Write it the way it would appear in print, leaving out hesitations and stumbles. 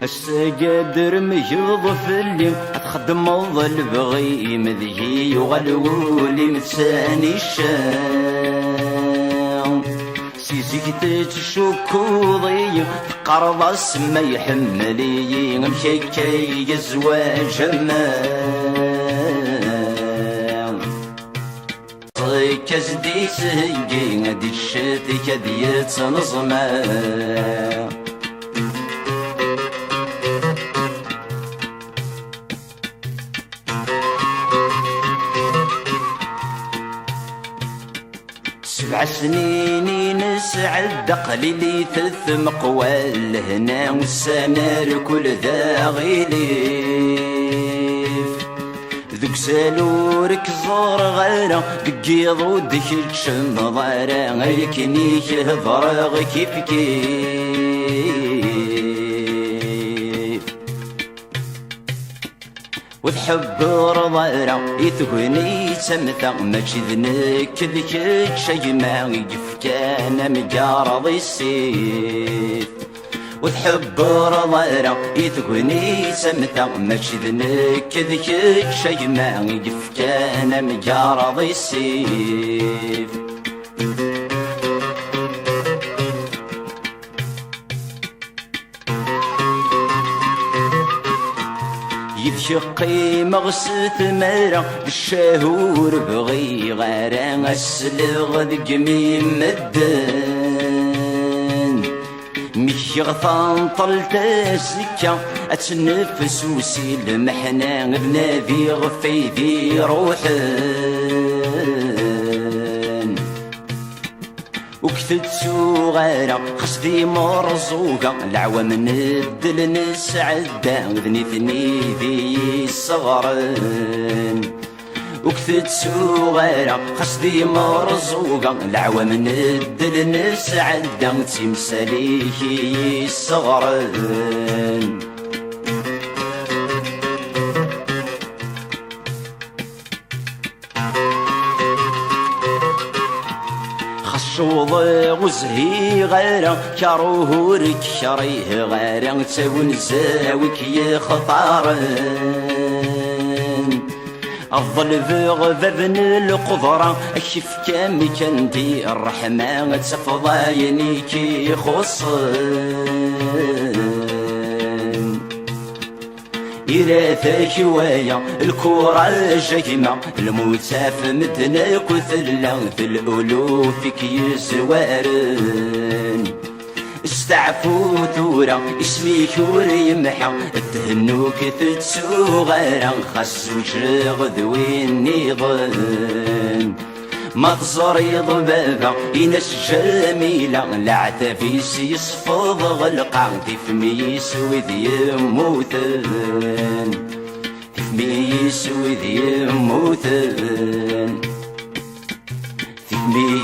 السقادر ميوض في الليل تخدم البغي مذهي وغلولي متساني الشام سيزيك تشكوضي تقرض السما يحملي مشيكي زواج المان كزدي سهيي دي الشتي كديت نظمان سبع سنين نسعد قليلي ثم قوال هنا والسنار كل ذا غيليف ذوك سالورك زور غيره قيض ودك تشم ضارة غيكني هضرغ كيف كيف وتحب رضارة يتهني تمثى ماشي ذنك ذيك شي ما يفكان مقارض السيف وتحب رضارة يتهني تمثى ماشي ذنك ذيك شي ما يفكان مقارض السيف يشقي مغسث مرة الشهور بغي غير السلغ ذقمي مدن مش غطان طلت السكة اتنفس وسيل محنا بنادي غفيدي روحن وكثت صغيرة قصدي مرزوقة العوى من الدل نسعدة وذني ثني ذي صغرن وكثت صغيرة قصدي مرزوقة العوى من الدل نسعدة تمثاليه صغرن خشوضي وزهي غيره كروهورك شريه غيره تون زاوك يخطارن أفضل بغذبن القدرة أشف كامي كندي الرحمة تفضايني كي خصن إراثة شوية الكورة الجيمة الموتى في مدنك وثلة في الألوف يزوارن استعفو ثورة اسمي كور يمحى تهنوك تتسوغرا خاص وشرغ ذوين ظن ما تزري ضبابة ينس جميلة العتافيس يصفض غلقا تفميس وذي يموتن تفميس وذي يموتن تفميس